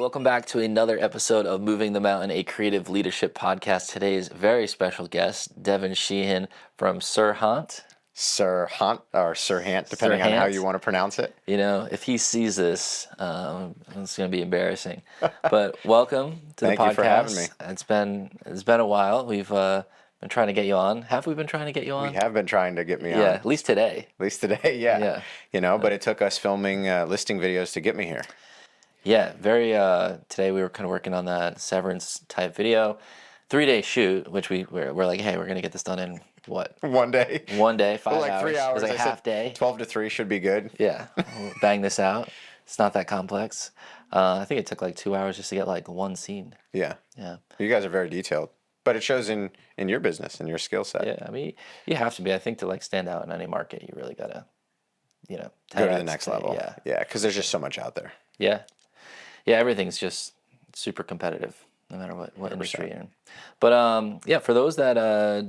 welcome back to another episode of Moving the Mountain, a creative leadership podcast. Today's very special guest, Devin Sheehan from SERHANT. SERHANT, or SERHANT, depending on how you want to pronounce it. You know, if he sees this, it's going to be embarrassing. But welcome to the podcast. Thank you for having me. It's been a while. We've been trying to get you on. Have we been trying to get you on? We have been trying to get me on. Yeah, at least today. Yeah. You know, but it took us filming listing videos to get me here. Yeah, today we were kind of working on that severance type video. 3-day shoot, which we're like, hey, we're going to get this done in what? 1 day. 1 day, 5 hours. Like 3 hours. It was like half day. 12 to 3 should be good. Yeah, we'll bang this out. It's not that complex. I think it took like 2 hours just to get like one scene. Yeah. Yeah. You guys are very detailed. But it shows in your business and your skill set. Yeah, I mean, you have to be. I think to like stand out in any market, you really got to, go to the next level. Yeah. Yeah, because there's just so much out there. Yeah. Yeah, everything's just super competitive, no matter what industry you're in. But for those that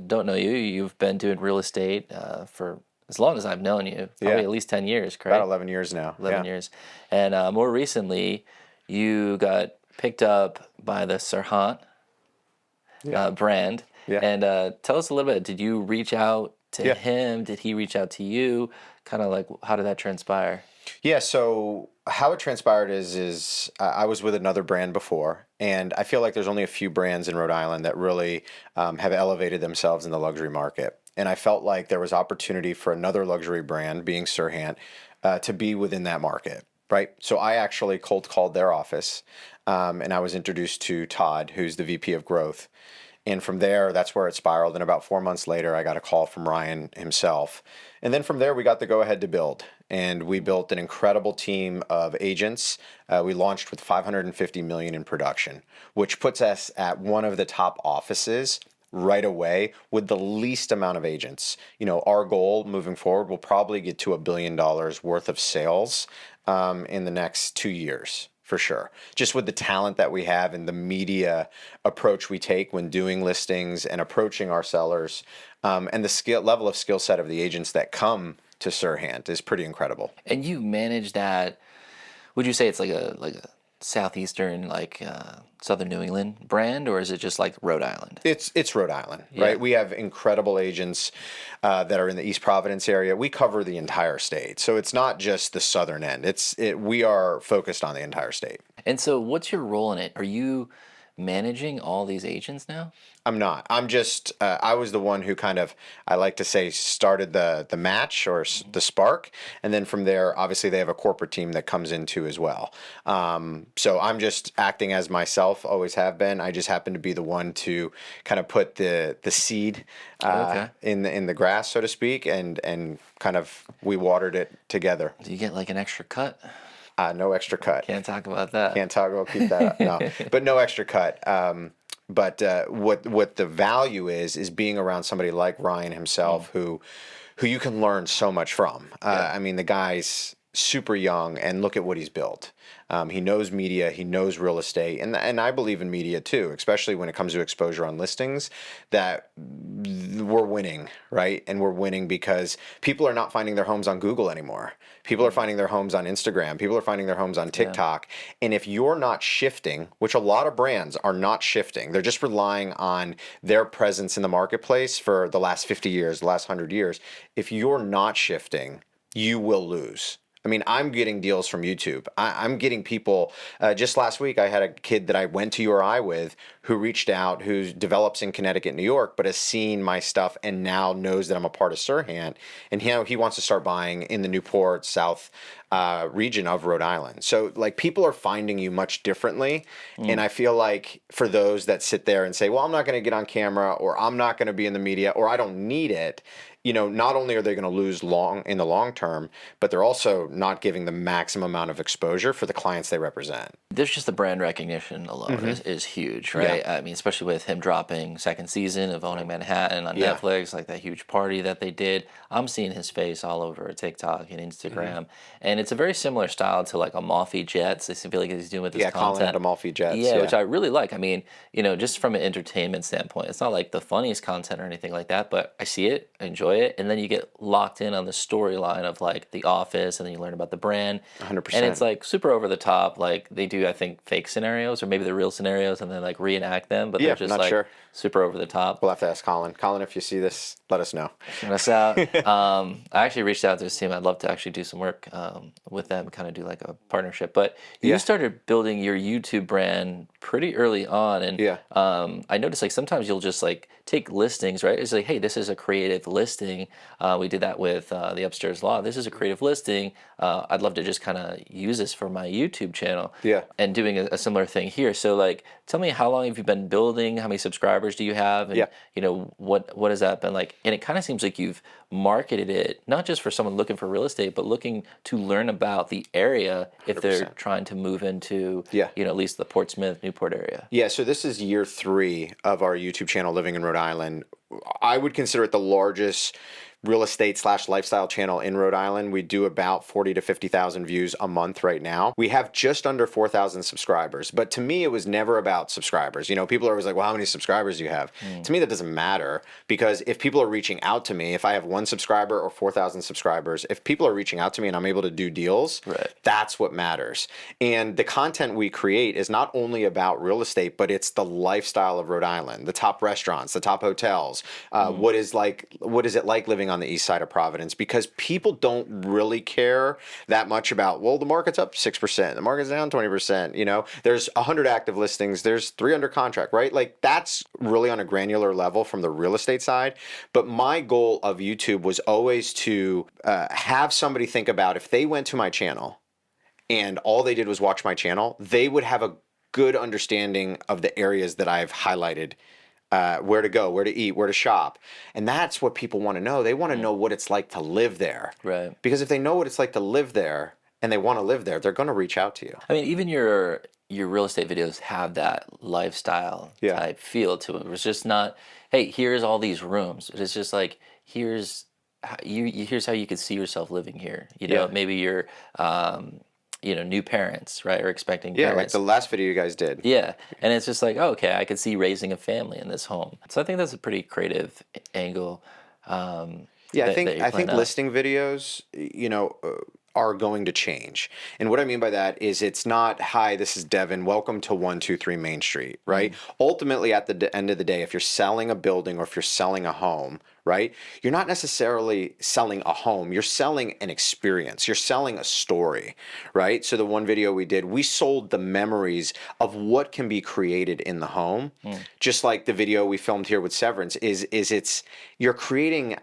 don't know you, you've been doing real estate for as long as I've known you, probably at least 10 years, correct? About 11 years now. 11 years. And more recently, you got picked up by the SERHANT brand. Yeah. And tell us a little bit, did you reach out to him? Did he reach out to you? Kind of like, how did that transpire? Yeah, so how it transpired is I was with another brand before, and I feel like there's only a few brands in Rhode Island that really have elevated themselves in the luxury market. And I felt like there was opportunity for another luxury brand, being SERHANT, to be within that market, right? So I actually cold called their office, and I was introduced to Todd, who's the VP of Growth. And from there, that's where it spiraled. And about 4 months later, I got a call from Ryan himself. And then from there, we got the go-ahead to build. And we built an incredible team of agents. We launched with $550 million in production, which puts us at one of the top offices right away with the least amount of agents. You know, our goal moving forward will probably get to $1 billion worth of sales in the next 2 years. For sure. Just with the talent that we have and the media approach we take when doing listings and approaching our sellers, and the level of skill set of the agents that come to SERHANT is pretty incredible. And you manage that, would you say it's like a southeastern, southern New England brand, or is it just like Rhode Island? It's Rhode Island, right? We have incredible agents that are in the East Providence area. We cover the entire state, so it's not just the southern end. We are focused on the entire state. And so, what's your role in it? Are you managing all these agents now? I'm not. I'm just, I was the one who kind of, I like to say, started the match or the spark. And then from there, obviously they have a corporate team that comes in too as well. So I'm just acting as myself, always have been. I just happen to be the one to kind of put the seed in the grass, so to speak, and kind of we watered it together. Do you get like an extra cut? No extra cut. Can't talk about that. Can't talk about, keep that up. No, but no extra cut. But what the value is being around somebody like Ryan himself, who you can learn so much from. I mean, the guy's super young, and look at what he's built. He knows media, he knows real estate, and I believe in media too, especially when it comes to exposure on listings, that we're winning, right? And we're winning because people are not finding their homes on Google anymore. People are finding their homes on Instagram. People are finding their homes on TikTok. Yeah. And if you're not shifting, which a lot of brands are not shifting, they're just relying on their presence in the marketplace for the last 50 years, the last 100 years. If you're not shifting, you will lose. I mean, I'm getting deals from YouTube. I'm getting people. Just last week, I had a kid that I went to URI with who reached out, who develops in Connecticut, New York, but has seen my stuff and now knows that I'm a part of SERHANT. And he wants to start buying in the Newport South region of Rhode Island. So like people are finding you much differently. And I feel like for those that sit there and say, well, I'm not going to get on camera, or I'm not going to be in the media, or I don't need it. You know, not only are they going to lose in the long term, but they're also not giving the maximum amount of exposure for the clients they represent. There's just the brand recognition alone is huge, right? Yeah. I mean, especially with him dropping second season of Owning Manhattan on Netflix, like that huge party that they did. I'm seeing his face all over TikTok and Instagram. And it's a very similar style to like Amalfi Jets. I feel like he's doing with this content. Calling it Amalfi Jets. Yeah, which I really like. I mean, you know, just from an entertainment standpoint, it's not like the funniest content or anything like that, but I see it, I enjoy it, and then you get locked in on the storyline of like The Office, and then you learn about the brand. 100%. And it's like super over the top. Like they do maybe I think fake scenarios, or maybe they're real scenarios and then like reenact them, but Yeah, they're just not like sure. super over the top. We'll have to ask Colin. Colin, if you see this, let us know. Check us out. I actually reached out to this team. I'd love to actually do some work with them, kind of do like a partnership. But you Yeah. started building your YouTube brand pretty early on, and Yeah. I noticed like sometimes you'll just like take listings, right? It's like, hey, this is a creative listing. We did that with the Upstairs Law. This is a creative listing. I'd love to just kind of use this for my YouTube channel. Yeah. And doing a similar thing here. So like, tell me, how long have you been building? How many subscribers do you have? And Yeah. you know, what has that been like? And it kind of seems like you've marketed it not just for someone looking for real estate, but looking to learn about the area if they're 100%. trying to move into, Yeah. you know, at least the Portsmouth, Newport area. Yeah, so this is year 3 of our YouTube channel, Living in Rhode Island. I would consider it the largest real estate / lifestyle channel in Rhode Island. We do about 40 to 50,000 views a month right now. We have just under 4,000 subscribers, but to me, it was never about subscribers. You know, people are always like, well, how many subscribers do you have? To me, that doesn't matter, because if people are reaching out to me, if I have 1 subscriber or 4,000 subscribers, if people are reaching out to me and I'm able to do deals, Right. that's what matters. And the content we create is not only about real estate, but it's the lifestyle of Rhode Island, the top restaurants, the top hotels. What is it like living on the east side of Providence? Because people don't really care that much about, well, the market's up 6%, the market's down 20%. You know, there's 100 active listings, there's 3 under contract, right? Like, that's really on a granular level from the real estate side. But my goal of YouTube was always to have somebody think about, if they went to my channel and all they did was watch my channel, they would have a good understanding of the areas that I've highlighted. Where to go, where to eat, where to shop. And that's what people want to know. They want to know what it's like to live there. Right. Because if they know what it's like to live there and they want to live there, they're going to reach out to you. I mean, even your real estate videos have that lifestyle Yeah. type feel to it. It's just not, hey, here's all these rooms. It's just like, here's here's how you could see yourself living here. You know, Yeah. maybe you're you know, new parents, right? Or expecting Yeah, like parents. the last video you guys did. Yeah, and it's just like, oh, okay, I could see raising a family in this home. So I think that's a pretty creative angle. Yeah, that you're I think playing out. listing videos, you know, are going to change. And what I mean by that is, it's not, hi, this is Devin, welcome to 123 Main Street, right? Ultimately, at the end of the day, if you're selling a building or if you're selling a home, right, you're not necessarily selling a home, you're selling an experience, you're selling a story, right? So the one video we did, we sold the memories of what can be created in the home. Just like the video we filmed here with Severance you're creating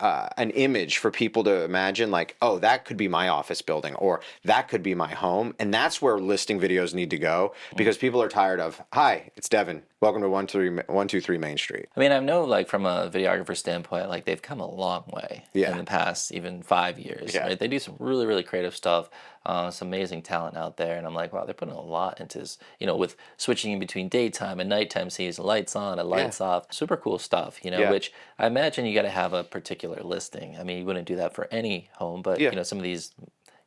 an image for people to imagine, like, oh, that could be my office building, or that could be my home. And that's where listing videos need to go, because people are tired of, hi, it's Devin, welcome to 123 Main Street. I mean, I know, like, from a videographer standpoint, like, they've come a long way Yeah. in the past, even 5 years. Yeah. Right? They do some really, really creative stuff, some amazing talent out there. And I'm like, wow, they're putting a lot into this, you know, with switching in between daytime and nighttime scenes, lights on and lights off. Super cool stuff, you know, Yeah. which I imagine you got to have a particular listing. I mean, you wouldn't do that for any home, but, Yeah. you know, some of these,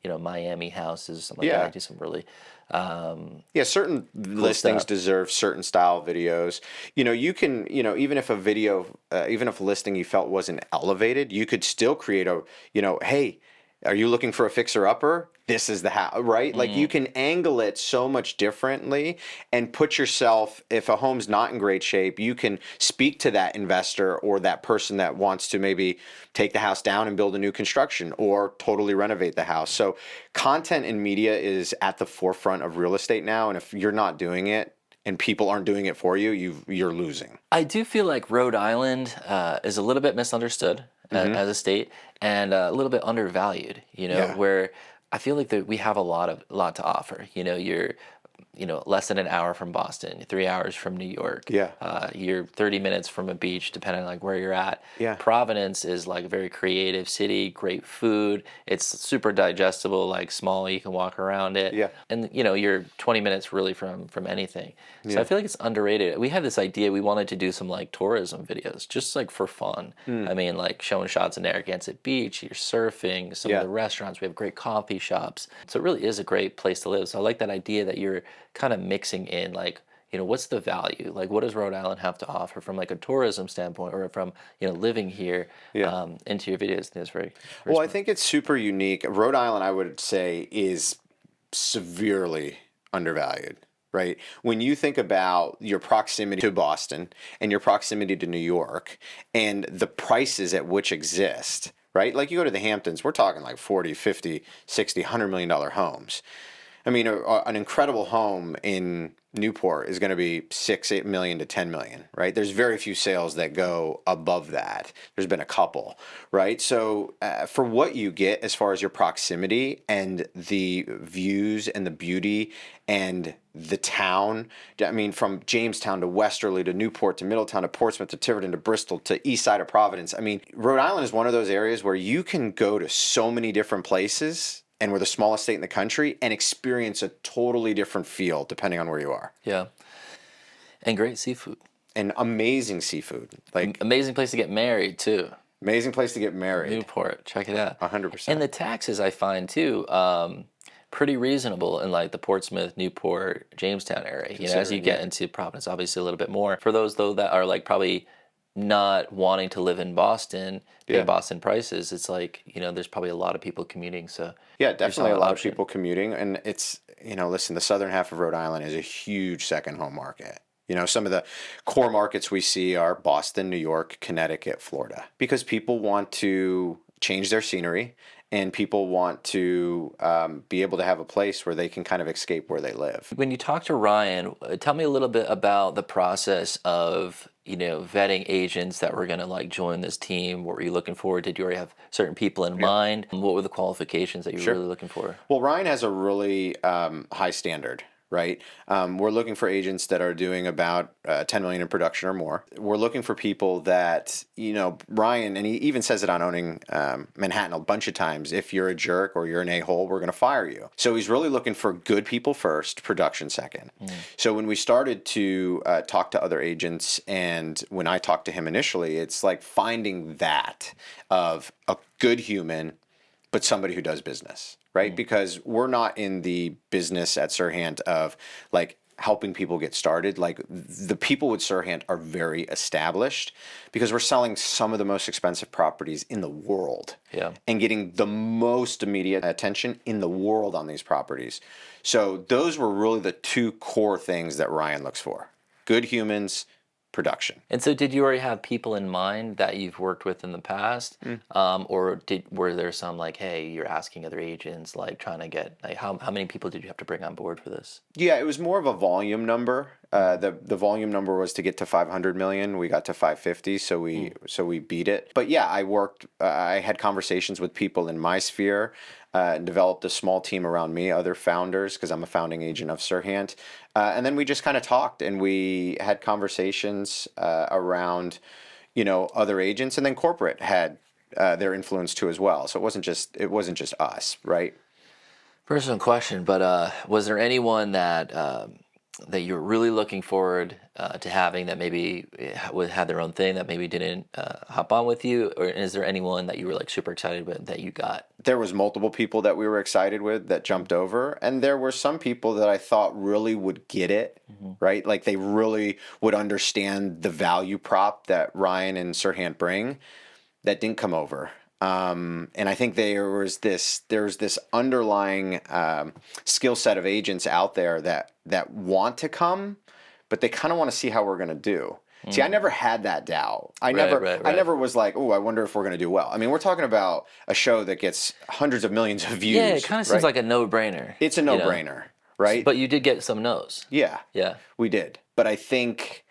you know, Miami houses, something like Yeah. that, they do some really Yeah, certain listings stuff. deserve certain style videos. You know, you can, you know, even if a video, even if a listing you felt wasn't elevated, you could still create a, you know, hey, are you looking for a fixer upper? This is the house, right? Like, you can angle it so much differently and put yourself, if a home's not in great shape, you can speak to that investor or that person that wants to maybe take the house down and build a new construction or totally renovate the house. So content and media is at the forefront of real estate now. And if you're not doing it and people aren't doing it for you, you're losing. I do feel like Rhode Island is a little bit misunderstood as a state, and a little bit undervalued. You know, Yeah. where I feel like that we have a lot to offer. You know, you're less than an hour from Boston, 3 hours from New York. Yeah. You're 30 minutes from a beach, depending on like where you're at. Yeah. Providence is like a very creative city, great food. It's super digestible, like small, you can walk around it. Yeah. And you know, you're 20 minutes really from anything. So I feel like it's underrated. We had this idea, we wanted to do some like tourism videos, just like for fun. I mean, like showing shots of Narragansett Beach, you're surfing, some Yeah. of the restaurants, we have great coffee shops. So it really is a great place to live. So I like that idea that you're kind of mixing in, like, you know, what's the value? Like, what does Rhode Island have to offer from like a tourism standpoint, or from, you know, living here into your videos? I think it's very Well, I think it's super unique. Rhode Island, I would say, is severely undervalued, right? When you think about your proximity to Boston and your proximity to New York and the prices at which exist, right? Like you go to the Hamptons, we're talking like 40, 50, 60, $100 million homes. I mean, an incredible home in Newport is going to be 6, 8 million to 10 million, right? There's very few sales that go above that. There's been a couple, right? So for what you get as far as your proximity and the views and the beauty and the town, I mean, from Jamestown to Westerly to Newport to Middletown to Portsmouth to Tiverton to Bristol to east side of Providence. I mean, Rhode Island is one of those areas where you can go to so many different places, and we're the smallest state in the country, and experience a totally different feel depending on where you are. Yeah. And great seafood. And amazing seafood. Like amazing place to get married, too. Amazing place to get married. Newport. Check it out. 100%. And the taxes, I find, too, pretty reasonable in like the Portsmouth, Newport, Jamestown area. You know, as you get into Providence, obviously a little bit more. For those, though, that are like probably not wanting to live in Boston, pay Boston prices, it's like, you know, there's probably a lot of people commuting. So yeah, definitely a lot of people commuting. And it's, you know, listen, the southern half of Rhode Island is a huge second home market. You know, some of the core markets we see are Boston, New York, Connecticut, Florida, because people want to change their scenery and people want to be able to have a place where they can kind of escape where they live. When you talk to Ryan, tell me a little bit about the process of, you know, vetting agents that were going to like join this team. What were you looking for? Did you already have certain people in mind? What were the qualifications that you were really looking for? Well, Ryan has a really high standard. Right? We're looking for agents that are doing about 10 million in production or more. We're looking for people that, you know, Ryan, and he even says it on Owning Manhattan a bunch of times, if you're a jerk or you're an a-hole, we're going to fire you. So he's really looking for good people first, production second. So when we started to talk to other agents, and when I talked to him initially, it's like finding that of a good human, but somebody who does business. Right? Because we're not in the business at SERHANT of like helping people get started. Like the people with SERHANT are very established because we're selling some of the most expensive properties in the world and getting the most immediate attention in the world on these properties. So those were really the two core things that Ryan looks for. Good humans, production. And so did you already have people in mind that you've worked with in the past? Or were there some like, hey, you're asking other agents, like trying to get, like how many people did you have to bring on board for this? Yeah, it was more of a volume number. The volume number was to get to 500 million. We got to 550, so we beat it. But yeah, I had conversations with people in my sphere, developed a small team around me, other founders, because I'm a founding agent of SERHANT. And then we just kind of talked and we had conversations around, you know, other agents, and then corporate had their influence too as well. So it wasn't just us, right? Personal question, but was there anyone that that you were really looking forward to having that maybe had their own thing that maybe didn't hop on with you? Or is there anyone that you were like super excited with that you got? There was multiple people that we were excited with that jumped over, and there were some people that I thought really would get it, right? Like they really would understand the value prop that Ryan and SERHANT bring that didn't come over. And I think there's this underlying skill set of agents out there that want to come, but they kind of want to see how we're going to do. See, I never had that doubt. I never was like, oh, I wonder if we're going to do well. I mean, we're talking about a show that gets hundreds of millions of views. Yeah, it kind of seems like a no-brainer. It's a no-brainer, right? But you did get some no's. Yeah, yeah, we did. But I think,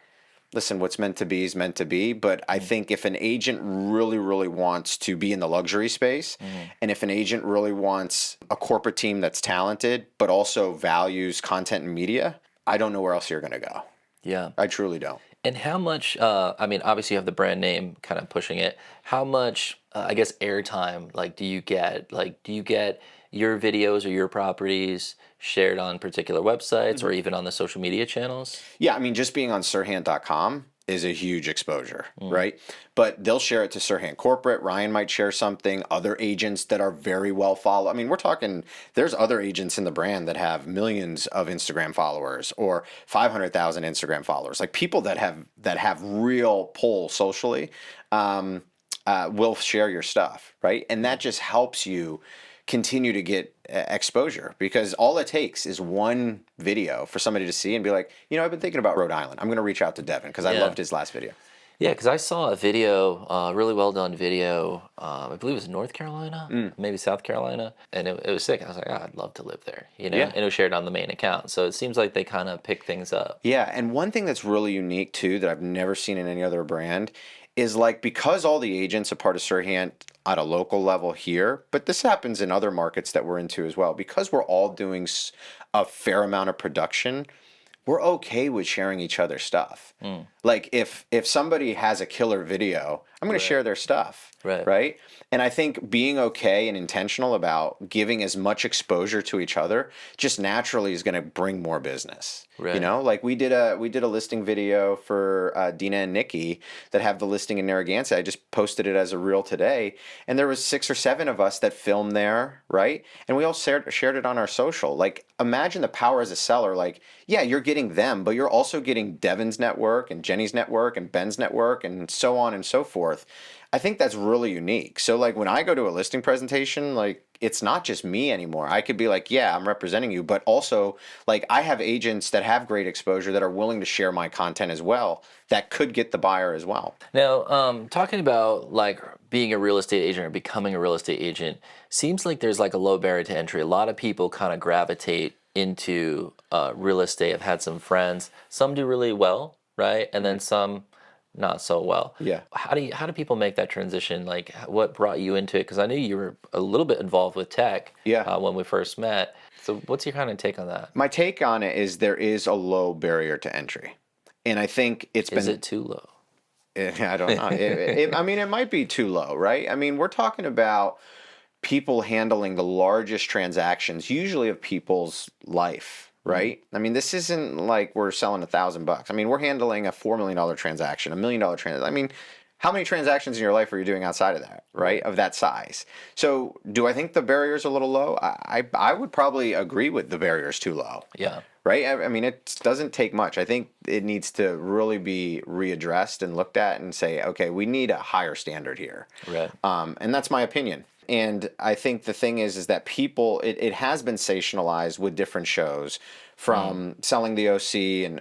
listen, what's meant to be is meant to be. But I think if an agent really, really wants to be in the luxury space, and if an agent really wants a corporate team that's talented, but also values content and media, I don't know where else you're going to go. Yeah. I truly don't. And how much, I mean, obviously you have the brand name kind of pushing it. How much, I guess, airtime, like, do you get? Like, do you get your videos or your properties shared on particular websites or even on the social media channels? Yeah, I mean, just being on SERHANT.com is a huge exposure, right? But they'll share it to SERHANT Corporate. Ryan might share something. Other agents that are very well followed. I mean, we're talking, there's other agents in the brand that have millions of Instagram followers or 500,000 Instagram followers. Like people that have real pull socially will share your stuff, right? And that just helps you continue to get exposure, because all it takes is one video for somebody to see and be like, I've been thinking about Rhode Island. I'm going to reach out to Devin because I loved his last video. Yeah, because I saw a video, really well done video. I believe it was North Carolina, maybe South Carolina, and it was sick. I was like, I'd love to live there, And it was shared on the main account. So it seems like they kind of pick things up. Yeah, and one thing that's really unique too that I've never seen in any other brand is like, because all the agents are part of SERHANT at a local level here, but this happens in other markets that we're into as well, because we're all doing a fair amount of production, we're okay with sharing each other's stuff. Like if somebody has a killer video, I'm going to share their stuff. Right. And I think being okay and intentional about giving as much exposure to each other just naturally is going to bring more business. Right. Like we did a listing video for Dina and Nikki that have the listing in Narragansett. I just posted it as a reel today, and there was 6 or 7 of us that filmed there, right? And we all shared it on our social. Like, imagine the power as a seller. Like, yeah, you're getting them, but you're also getting Devin's network and Jenny's network and Ben's network and so on and so forth. I think that's really unique. So like when I go to a listing presentation, like it's not just me anymore. I could be like, yeah, I'm representing you, but also like I have agents that have great exposure that are willing to share my content as well that could get the buyer as well. Now, talking about like being a real estate agent or becoming a real estate agent, seems like there's like a low barrier to entry. A lot of people kind of gravitate into real estate. I've had some friends, some do really well, right? And then some not so well. Yeah. How do people make that transition? Like, what brought you into it? Because I knew you were a little bit involved with tech. When we first met. So what's your kind of take on that? My take on it is there is a low barrier to entry, and I think is it too low? I don't know. It might be too low, right? I mean, we're talking about people handling the largest transactions, usually of people's life. Right? I mean, this isn't like we're selling $1,000. I mean, we're handling a $4 million transaction, $1 million transaction. I mean, how many transactions in your life are you doing outside of that, right? Of that size. So do I think the barrier's a little low? I would probably agree with the barrier's too low. Yeah. Right? I mean, it doesn't take much. I think it needs to really be readdressed and looked at and say, okay, we need a higher standard here. Right. And that's my opinion. And I think the thing is that people, it has been sensationalized with different shows, from Selling the OC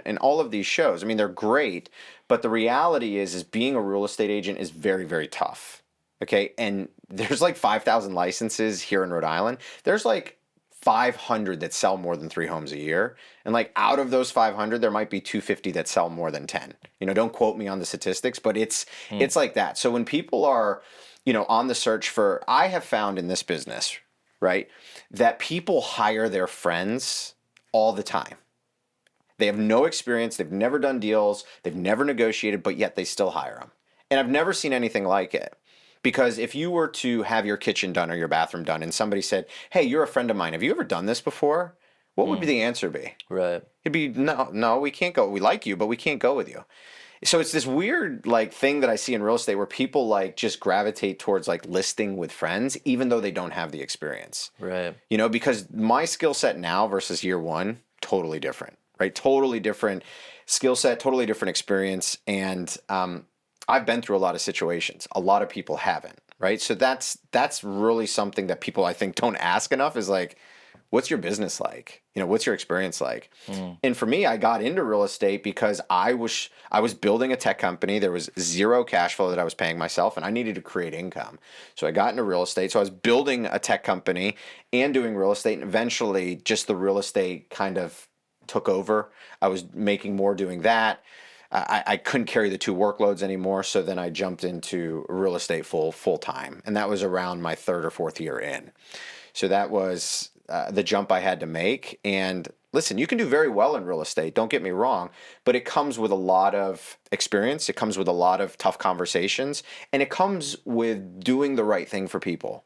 and all of these shows. I mean, they're great, but the reality is being a real estate agent is very, very tough. Okay. And there's like 5,000 licenses here in Rhode Island. There's like 500 that sell more than 3 homes a year. And like out of those 500, there might be 250 that sell more than 10. Don't quote me on the statistics, but it's like that. So when people are, on the search for, I have found in this business, right, that people hire their friends all the time. They have no experience. They've never done deals. They've never negotiated, but yet they still hire them. And I've never seen anything like it. Because if you were to have your kitchen done or your bathroom done and somebody said, hey, you're a friend of mine, have you ever done this before? What would the answer be? Right. It'd be, no, we can't go. We like you, but we can't go with you. So it's this weird like thing that I see in real estate where people like just gravitate towards like listing with friends, even though they don't have the experience. Right. Because my skill set now versus year one, totally different, right? Totally different skill set, totally different experience. And I've been through a lot of situations. A lot of people haven't, right? So that's really something that people I think don't ask enough is like, what's your business like? What's your experience like? And for me, I got into real estate because I was building a tech company. There was zero cash flow that I was paying myself, and I needed to create income. So I got into real estate. So I was building a tech company and doing real estate, and eventually just the real estate kind of took over. I was making more doing that. I couldn't carry the 2 workloads anymore, so then I jumped into real estate full time, and that was around my 3rd or 4th year in. So that was the jump I had to make. And listen, you can do very well in real estate, don't get me wrong, but it comes with a lot of experience. It comes with a lot of tough conversations, and it comes with doing the right thing for people.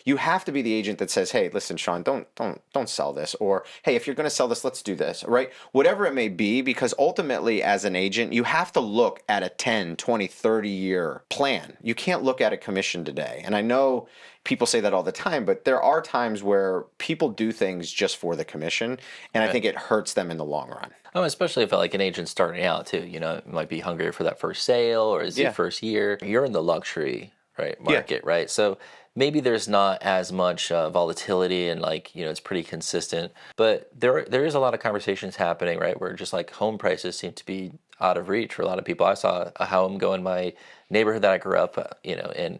You have to be the agent that says, hey, listen, Sean, don't sell this, or hey, if you're going to sell this, let's do this, right? Whatever it may be, because ultimately as an agent, you have to look at a 10, 20, 30 year plan. You can't look at a commission today. And I know people say that all the time, but there are times where people do things just for the commission, and I think it hurts them in the long run. Oh, especially if like an agent starting out too, it might be hungry for that first sale or is your first year. You're in the luxury market, right? So maybe there's not as much volatility and like it's pretty consistent, but there is a lot of conversations happening, right, where just like home prices seem to be out of reach for a lot of people. I saw a home go in my neighborhood that I grew up in,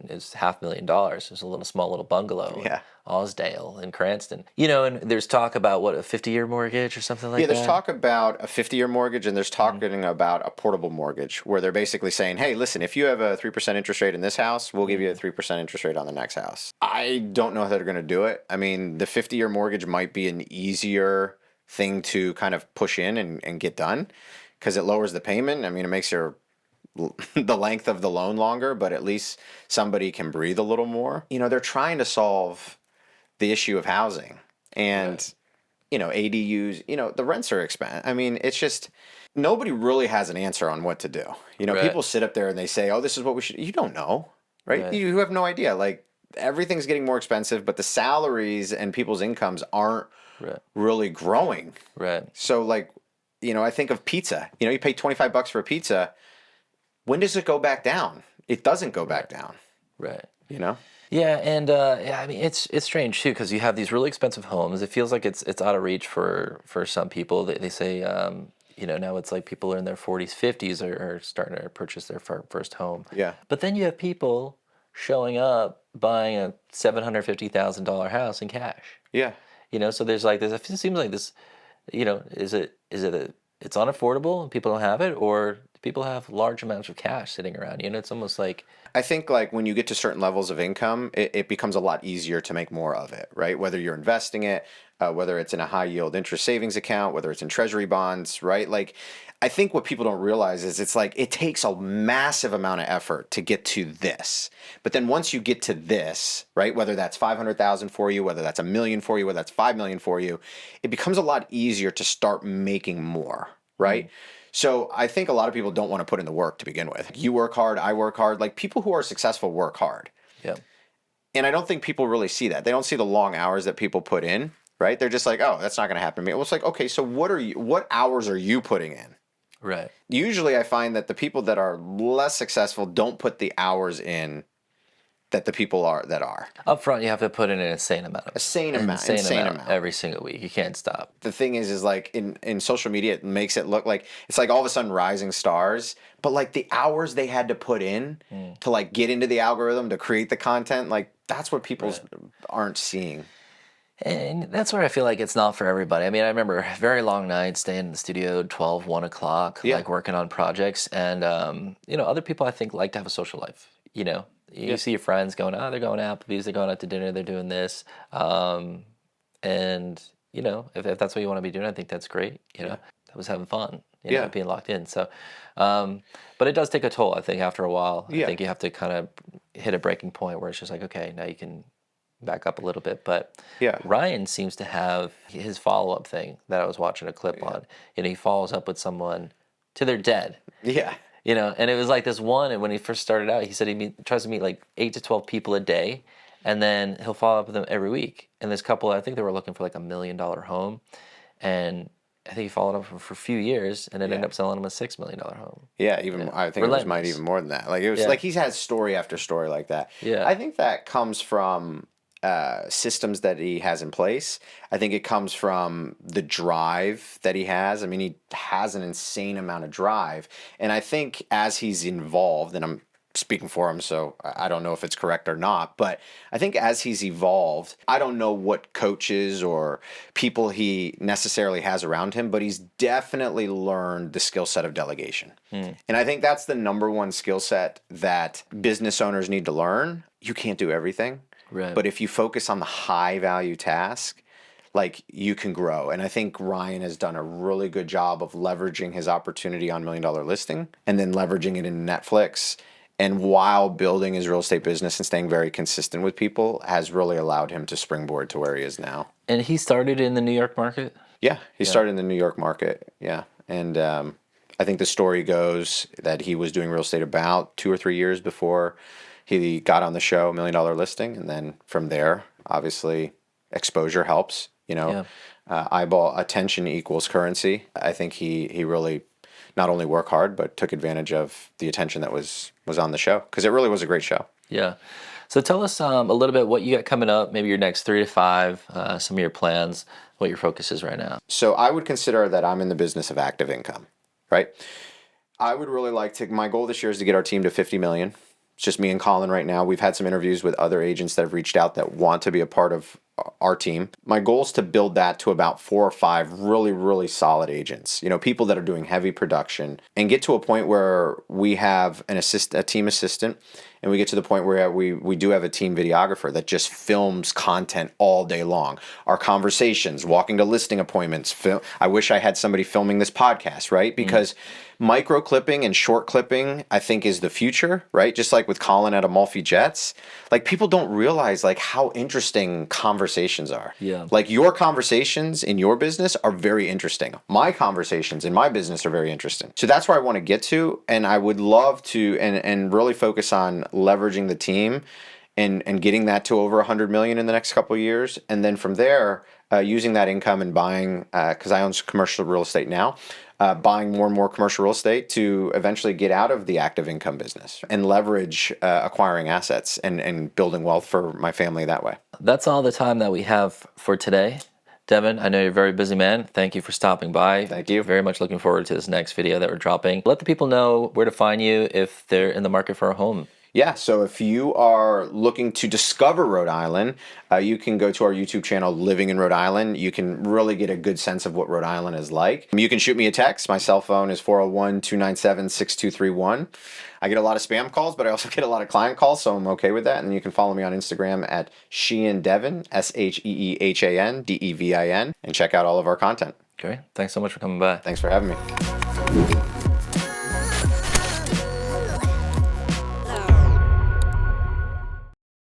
is $500,000. It's a small little bungalow in Yeah. Osdale in Cranston, and there's talk about what, a 50-year mortgage or something like Yeah, there's that. talk about a 50-year mortgage, and there's talking about a portable mortgage, where they're basically saying, hey, listen, if you have a 3% interest rate in this house, we'll give you a 3% interest rate on the next house. I don't know how they're going to do it. I mean, the 50-year mortgage might be an easier thing to kind of push in and get done, because it lowers the payment. I mean, it makes your the length of the loan longer, but at least somebody can breathe a little more. They're trying to solve the issue of housing, and right. ADUs, the rents are expensive. I mean, it's just, nobody really has an answer on what to do. Right. People sit up there and they say, oh, this is what we should. You don't know, right? Right. You have no idea. Like, everything's getting more expensive, but the salaries and people's incomes aren't Right. really growing. Right. So, like, I think of pizza. You pay $25 for a pizza. When does it go back down? It doesn't go back down. Right. Yeah, and I mean, it's strange too, because you have these really expensive homes. It feels like it's out of reach for some people. They say now it's like people in their 40s, 50s are starting to purchase their first home. Yeah. But then you have people showing up buying a $750,000 house in cash. Yeah. So there's like this. It seems like this. Is it it's unaffordable and people don't have it, or do people have large amounts of cash sitting around? It's almost like, I think, like, when you get to certain levels of income, it becomes a lot easier to make more of it, right? Whether you're investing it, whether it's in a high yield interest savings account, whether it's in treasury bonds, right? Like, I think what people don't realize is it's like, it takes a massive amount of effort to get to this. But then once you get to this, right, whether that's 500,000 for you, whether that's $1 million for you, whether that's 5 million for you, it becomes a lot easier to start making more, right? So I think a lot of people don't want to put in the work to begin with. You work hard, I work hard. Like, people who are successful work hard. yeah. And I don't think people really see that. They don't see the long hours that people put in, right? They're just like, oh, that's not going to happen to me. Well, it's like, okay, so what hours are you putting in? Right. Usually I find that the people that are less successful don't put the hours in that the people that are. Up front, you have to put in an insane amount. Insane amount every single week. You can't stop. The thing is like, in social media, it makes it look like it's like all of a sudden rising stars, but like the hours they had to put in to like get into the algorithm to create the content, like that's what people aren't seeing. And that's where I feel like it's not for everybody. I mean, I remember very long nights staying in the studio 12, 1 o'clock, like working on projects. And, other people I think like to have a social life. You see your friends going, they're going to Applebee's, they're going out to dinner, they're doing this. And, if that's what you want to be doing, I think that's great. That was having fun, being locked in. So, but it does take a toll, I think, after a while. I think you have to kind of hit a breaking point where it's just like, okay, now you can back up a little bit. But Ryan seems to have his follow-up thing that I was watching a clip on. He follows up with someone till they're dead. Yeah. And it was like this one, and when he first started out, he said he tries to meet like 8 to 12 people a day, and then he'll follow up with them every week. And this couple, I think they were looking for like $1 million home, and I think he followed up for a few years, and then ended up selling him a $6 million home. Yeah, I think it might even more than that. Like, it was like he's had story after story like that. Yeah, I think that comes from systems that he has in place. I think it comes from the drive that he has. I mean, he has an insane amount of drive. And I think as he's involved, and I'm speaking for him, so I don't know if it's correct or not, but I think as he's evolved, I don't know what coaches or people he necessarily has around him, but he's definitely learned the skill set of delegation. And I think that's the number one skill set that business owners need to learn. You can't do everything. Right. But if you focus on the high value task, like, you can grow. And I think Ryan has done a really good job of leveraging his opportunity on $1 Million Listing and then leveraging it in Netflix. And while building his real estate business and staying very consistent with people, has really allowed him to springboard to where he is now. And he started in the New York market? Yeah, he started in the New York market. Yeah. And I think the story goes that he was doing real estate about 2 or 3 years before he got on the show, $1 Million Listing, and then from there, obviously, exposure helps. Eyeball attention equals currency. I think he really not only worked hard, but took advantage of the attention that was on the show, because it really was a great show. Yeah. So tell us a little bit what you got coming up, maybe your next 3 to 5, some of your plans, what your focus is right now. So I would consider that I'm in the business of active income, right? I would really like to, my goal this year is to get our team to 50 million. It's just me and Colin right now. We've had some interviews with other agents that have reached out that want to be a part of our team. My goal is to build that to about 4 or 5 really, really solid agents, people that are doing heavy production, and get to a point where we have a team assistant, and we get to the point where we do have a team videographer that just films content all day long. Our conversations, walking to listing appointments. I wish I had somebody filming this podcast, right? Because micro clipping and short clipping, I think, is the future, right? Just like with Colin at Amalfi Jets, like people don't realize like how interesting conversations are. Yeah. Like your conversations in your business are very interesting. My conversations in my business are very interesting. So that's where I want to get to, and I would love to and really focus on leveraging the team and getting that to over 100 million in the next couple of years, and then from there using that income and buying, because I own commercial real estate now, buying more and more commercial real estate to eventually get out of the active income business and leverage acquiring assets and building wealth for my family that way. That's all the time that we have for today. Devin, I know you're a very busy man. Thank you for stopping by. Thank you. Very much looking forward to this next video that we're dropping. Let the people know where to find you if they're in the market for a home. Yeah, so if you are looking to discover Rhode Island, you can go to our YouTube channel, Living in Rhode Island. You can really get a good sense of what Rhode Island is like. You can shoot me a text. My cell phone is 401-297-6231. I get a lot of spam calls, but I also get a lot of client calls, so I'm okay with that. And you can follow me on Instagram at Sheehan Devin, SheehanDevin, and check out all of our content. Great. Thanks so much for coming by. Thanks for having me.